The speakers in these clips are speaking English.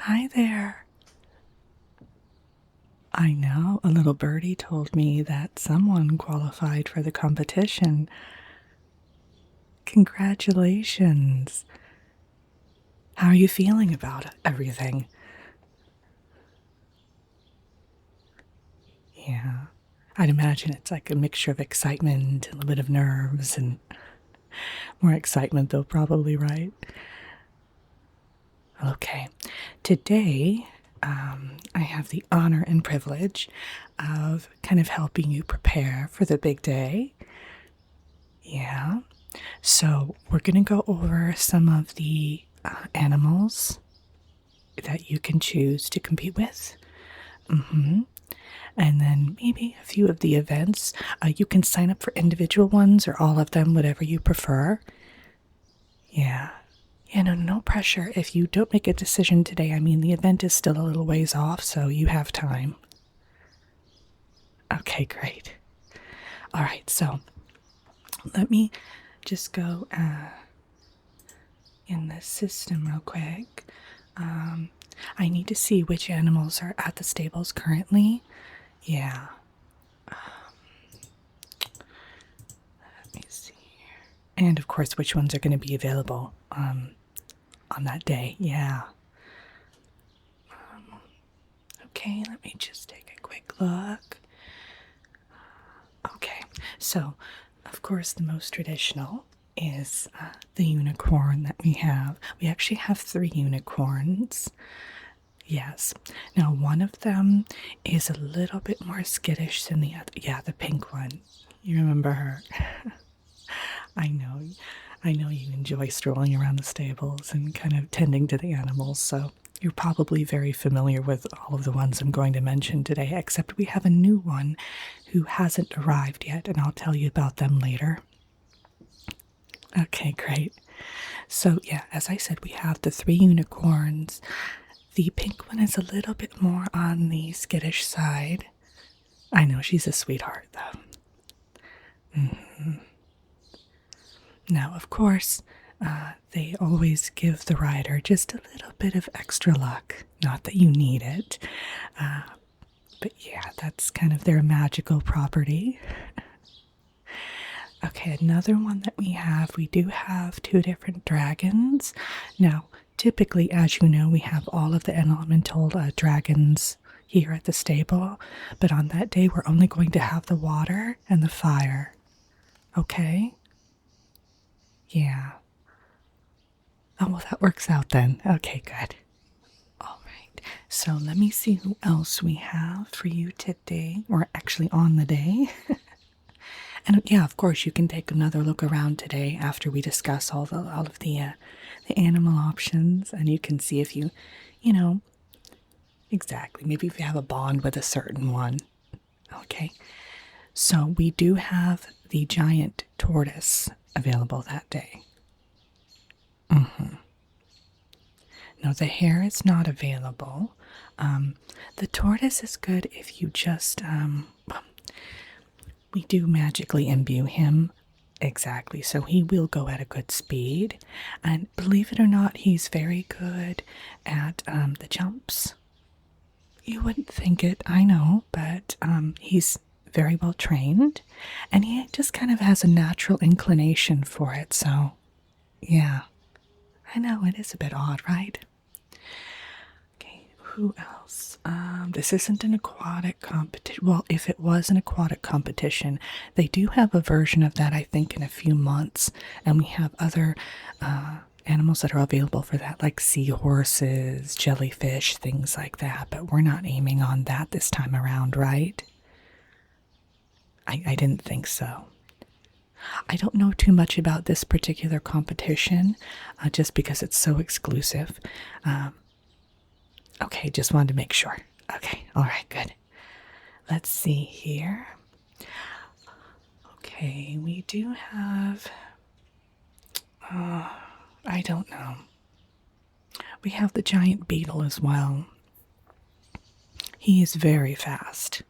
Hi there. I know a little birdie told me that someone qualified for the competition. Congratulations. How are you feeling about everything? Yeah, I'd imagine it's like a mixture of excitement and a little bit of nerves and more excitement, though, probably, right? Okay. Today, I have the honor and privilege of kind of helping you prepare for the big day. Yeah. So, we're going to go over some of the animals that you can choose to compete with. And then maybe a few of the events. You can sign up for individual ones or all of them, whatever you prefer. Yeah. No pressure. If you don't make a decision today, I mean, the event is still a little ways off, so you have time. Okay, great. All right, so let me just go in the system real quick. I need to see which animals are at the stables currently. Yeah. Let me see here. And of course, which ones are going to be available on that day. Yeah. Okay, let me just take a quick look. Okay, so of course, the most traditional is the unicorn that we have. We actually have 3 unicorns. Yes. Now, one of them is a little bit more skittish than the other. Yeah, the pink one. You remember her? I know. I know you enjoy strolling around the stables and kind of tending to the animals, so you're probably very familiar with all of the ones I'm going to mention today, except we have a new one who hasn't arrived yet, and I'll tell you about them later. Okay, great. So, yeah, as I said, we have the 3 unicorns. The pink one is a little bit more on the skittish side. I know she's a sweetheart, though. Now, of course, they always give the rider just a little bit of extra luck. Not that you need it, but yeah, that's kind of their magical property. Okay, another one that we do have 2 different dragons. Now, typically, as you know, we have all of the elemental dragons here at the stable, but on that day, we're only going to have the water and the fire. Okay? Yeah. Oh, well, that works out then. Okay, good. All right. So let me see who else we have for you today, or actually on the day. And yeah, of course, you can take another look around today after we discuss all of the animal options, and you can see if you know, exactly. Maybe if you have a bond with a certain one. Okay. So we do have the giant tortoise available that day. No, the hare is not available. The tortoise is good if you just, we do magically imbue him. Exactly, so he will go at a good speed. And believe it or not, he's very good at the jumps. You wouldn't think it, I know, but he's very well trained. And he just kind of has a natural inclination for it, so yeah. I know, it is a bit odd, right? Okay, who else? This isn't an aquatic competition. Well, if it was an aquatic competition, they do have a version of that, I think, in a few months. And we have other animals that are available for that, like seahorses, jellyfish, things like that. But we're not aiming on that this time around, right? I didn't think so. I don't know too much about this particular competition, just because it's so exclusive. Okay, just wanted to make sure. Okay, all right, good. Let's see here. Okay, we do have. I don't know. We have the giant beetle as well. He is very fast.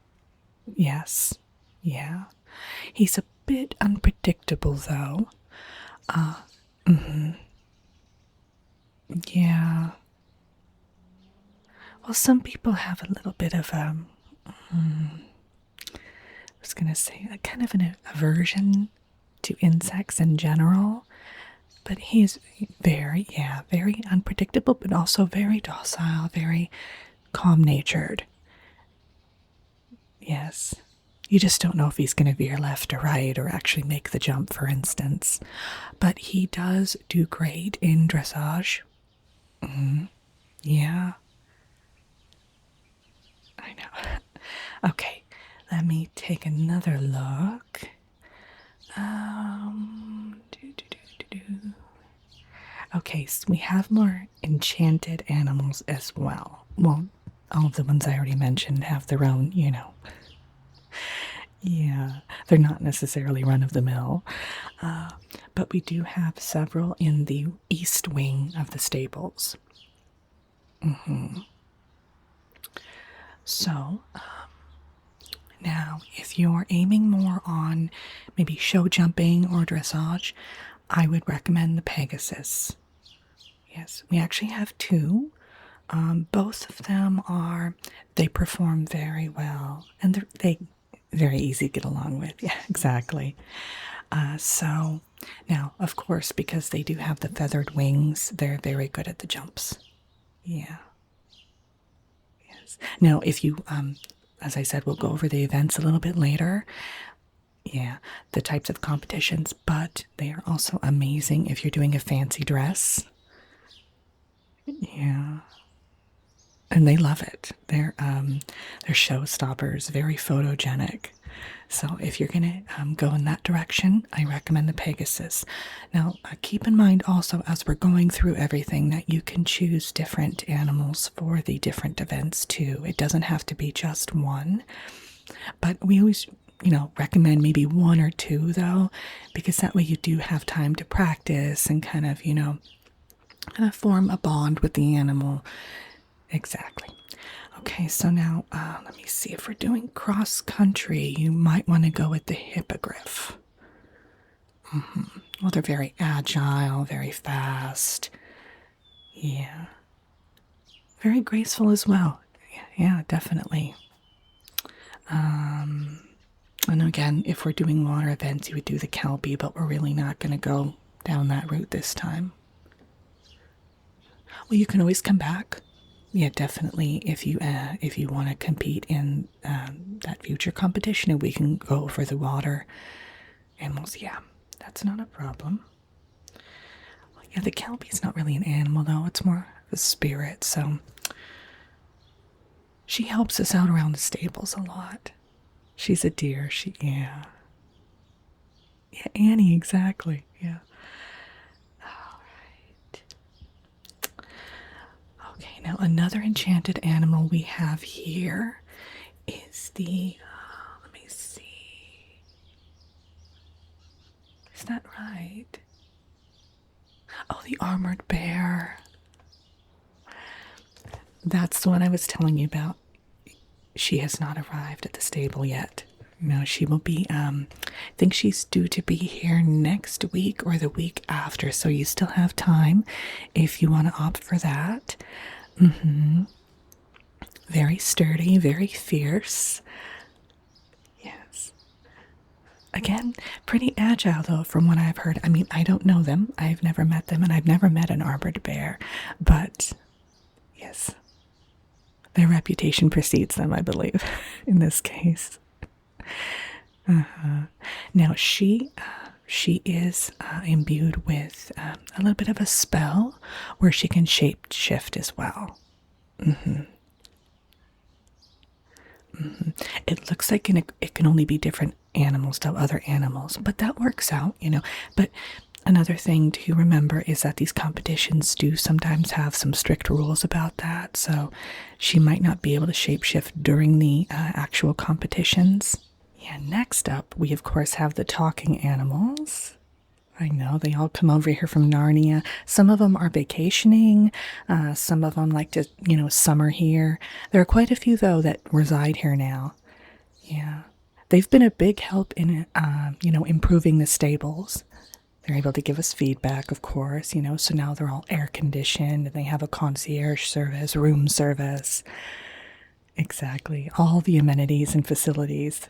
Yes, yeah. He's a bit unpredictable, though. Yeah. Well, some people have a little bit of I was going to say a kind of an aversion to insects in general, but he's very unpredictable, but also very docile, very calm-natured. Yes. You just don't know if he's going to veer left or right or actually make the jump, for instance. But he does do great in dressage. Yeah, I know. Okay, let me take another look. Okay, so we have more enchanted animals as well. Well, all of the ones I already mentioned have their own, Yeah, they're not necessarily run of the mill. But we do have several in the east wing of the stables. So, now if you're aiming more on maybe show jumping or dressage, I would recommend the Pegasus. Yes, we actually have two. Both of them they perform very well, and they very easy to get along with. Yeah, exactly. So now, of course, because they do have the feathered wings, they're very good at the jumps. Yeah. Yes. Now, if you, as I said, we'll go over the events a little bit later. Yeah, the types of competitions, but they are also amazing if you're doing a fancy dress. Yeah. And they love it. They're showstoppers, very photogenic. So if you're going to go in that direction, I recommend the Pegasus. Now, keep in mind also as we're going through everything that you can choose different animals for the different events too. It doesn't have to be just one, but we always, recommend maybe one or two though, because that way you do have time to practice and kind of form a bond with the animal. Exactly. Okay, so now let me see. If we're doing cross country, you might want to go with the hippogriff. Well, they're very agile, very fast. Yeah. Very graceful as well. Yeah, definitely. And again, if we're doing water events, you would do the kelpie, but we're really not going to go down that route this time. Well, you can always come back. Yeah, definitely. If you want to compete in that future competition, and we can go for the water animals. Yeah, that's not a problem. Well, yeah, the kelpie's not really an animal though; it's more of a spirit. So she helps us out around the stables a lot. She's a dear. Yeah, Annie, exactly. Yeah. Okay, now another enchanted animal we have here is let me see. Is that right? Oh, the armored bear. That's the one I was telling you about. She has not arrived at the stable yet. No, she will be, I think she's due to be here next week or the week after, so you still have time if you want to opt for that. Very sturdy, very fierce. Yes. Again, pretty agile though, from what I've heard. I mean, I don't know them. I've never met them, and I've never met an armored bear, but yes, their reputation precedes them, I believe, in this case. Now she is imbued with a little bit of a spell where she can shape shift as well. It looks like it can only be different animals to other animals, but that works out, But another thing to remember is that these competitions do sometimes have some strict rules about that, so she might not be able to shapeshift during the actual competitions. Yeah, next up, we of course have the talking animals. I know, they all come over here from Narnia. Some of them are vacationing. Some of them like to, summer here. There are quite a few, though, that reside here now. Yeah. They've been a big help in, improving the stables. They're able to give us feedback, of course, so now they're all air conditioned and they have a concierge service, room service. Exactly. All the amenities and facilities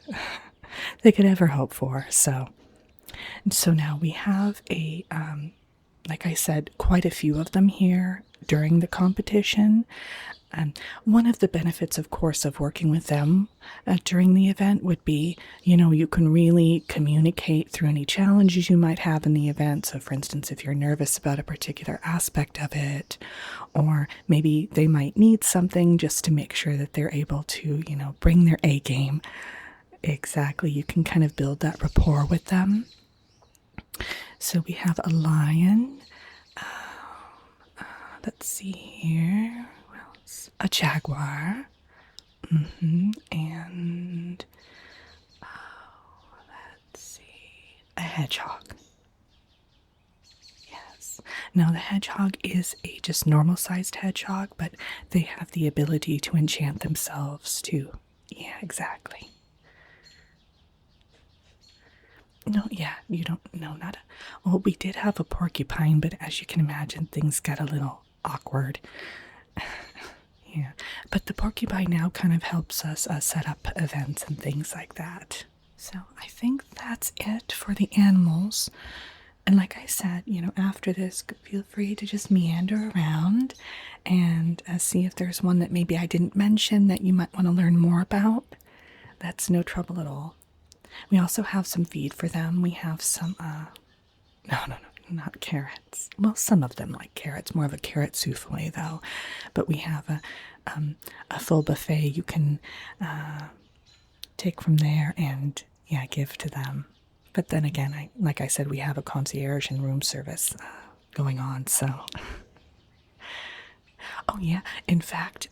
they could ever hope for. So now we have like I said, quite a few of them here during the competition. One of the benefits, of course, of working with them during the event would be, you can really communicate through any challenges you might have in the event. So, for instance, if you're nervous about a particular aspect of it, or maybe they might need something just to make sure that they're able to, bring their A game. Exactly. You can kind of build that rapport with them. So we have a lion. Let's see here. What else? A jaguar. And let's see. A hedgehog. Yes. Now the hedgehog is a just normal sized hedgehog, but they have the ability to enchant themselves too. Yeah, exactly. No, yeah, you don't, no, not a, well, we did have a porcupine, but as you can imagine, things got a little awkward. Yeah, but the porcupine now kind of helps us set up events and things like that. So I think that's it for the animals. And like I said, after this, feel free to just meander around and see if there's one that maybe I didn't mention that you might want to learn more about. That's no trouble at all. We also have some feed for them. We have some, no, not carrots. Well, some of them like carrots, more of a carrot souffle though. But we have a full buffet you can take from there and, yeah, give to them. But then again, like I said, we have a concierge and room service going on, so. Oh, yeah, in fact,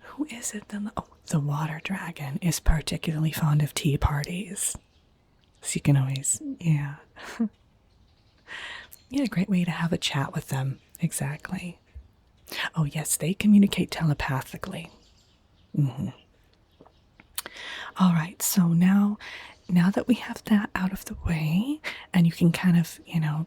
who is it then? Oh, the water dragon is particularly fond of tea parties. So you can always, yeah. Yeah, great way to have a chat with them. Exactly. Oh, yes, they communicate telepathically. All right, so now that we have that out of the way and you can kind of,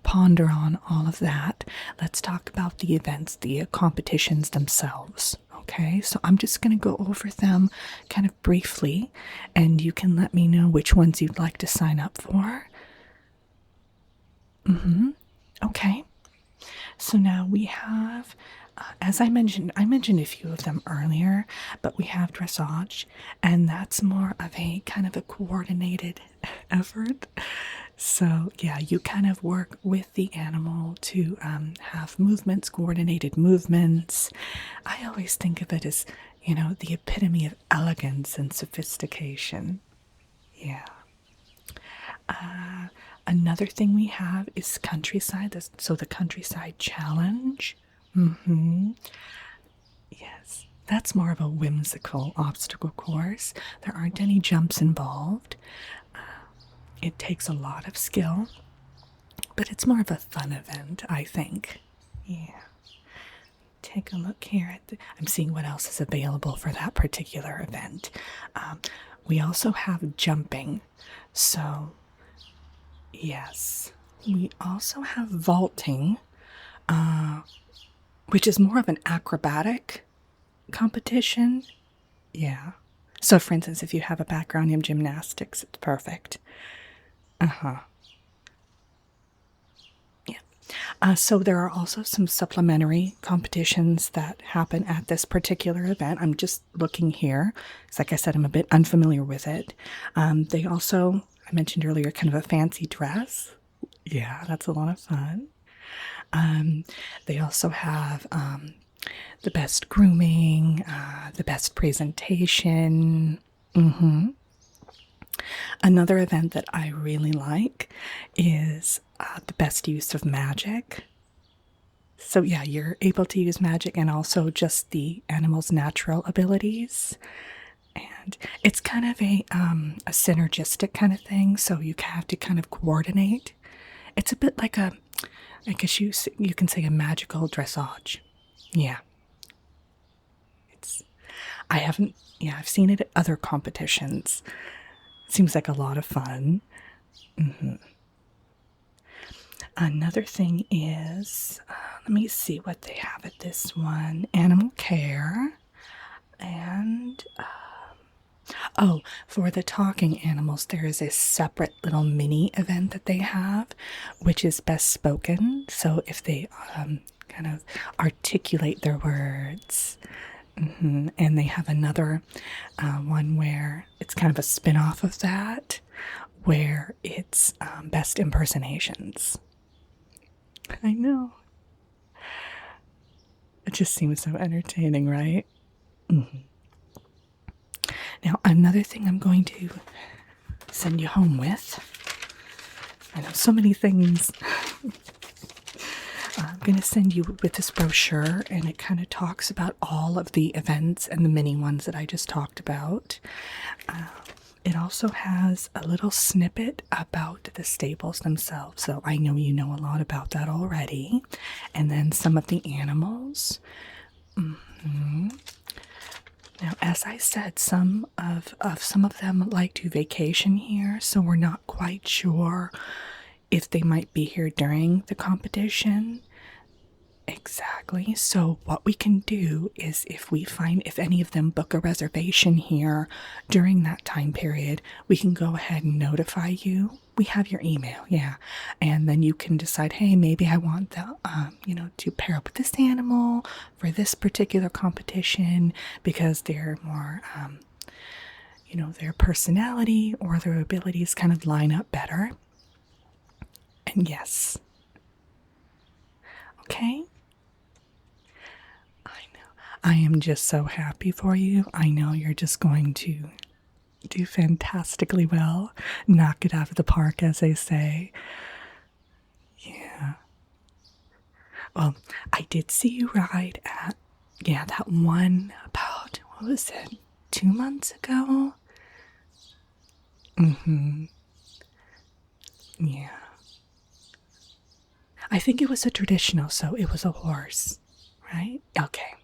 ponder on all of that, let's talk about the events, the competitions themselves. Okay, so I'm just going to go over them kind of briefly and you can let me know which ones you'd like to sign up for. Okay, so now we have, as I mentioned a few of them earlier, but we have dressage, and that's more of a kind of a coordinated effort. So, yeah, you kind of work with the animal to have movements, coordinated movements. I always think of it as, the epitome of elegance and sophistication. Yeah. Another thing we have is countryside. So the countryside challenge. Yes, that's more of a whimsical obstacle course. There aren't any jumps involved. It takes a lot of skill, but it's more of a fun event, I think. Yeah. Take a look here. I'm seeing what else is available for that particular event. We also have jumping. So, yes. We also have vaulting, which is more of an acrobatic competition. Yeah. So, for instance, if you have a background in gymnastics, it's perfect. Yeah. So there are also some supplementary competitions that happen at this particular event. I'm just looking here. It's like I said, I'm a bit unfamiliar with it. They also, I mentioned earlier, kind of a fancy dress. Yeah, that's a lot of fun. They also have the best grooming, the best presentation. Another event that I really like is the best use of magic. So yeah, you're able to use magic and also just the animal's natural abilities. And it's kind of a synergistic kind of thing, so you have to kind of coordinate. It's a bit like I guess you can say a magical dressage. Yeah. I've seen it at other competitions. It seems like a lot of fun. Another thing is, let me see what they have at this one. Animal care. And, oh, for the talking animals, there is a separate little mini event that they have, which is best spoken. So if they kind of articulate their words. And they have another one where it's kind of a spin off of that, where it's best impersonations. I know. It just seems so entertaining, right? Now, another thing I'm going to send you home with. I know so many things. I'm going to send you with this brochure, and it kind of talks about all of the events and the mini ones that I just talked about. It also has a little snippet about the stables themselves, so I know you know a lot about that already. And then some of the animals. Now, as I said, some of them like to vacation here, so we're not quite sure if they might be here during the competition. Exactly. So what we can do is if any of them book a reservation here during that time period, we can go ahead and notify you. We have your email, yeah. And then you can decide, hey, maybe I want the, to pair up with this animal for this particular competition because they're more, their personality or their abilities kind of line up better. And yes. Okay? I am just so happy for you. I know you're just going to do fantastically well. Knock it out of the park, as they say. Yeah. Well, I did see you ride at, that one about, what was it, 2 months ago? Yeah. I think it was a traditional, so it was a horse, right? Okay.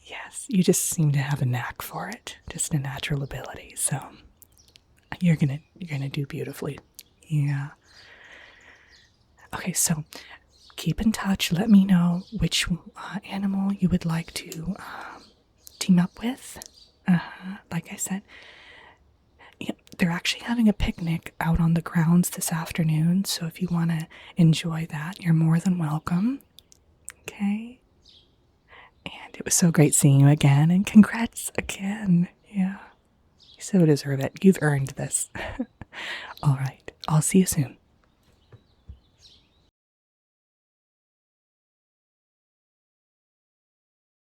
Yes, you just seem to have a knack for it, just a natural ability. So you're gonna do beautifully. Yeah. Okay, so keep in touch. Let me know which animal you would like to team up with. Like I said, they're actually having a picnic out on the grounds this afternoon. So if you want to enjoy that, you're more than welcome. Okay. And it was so great seeing you again, and congrats again. Yeah. You so deserve it. You've earned this. All right. I'll see you soon.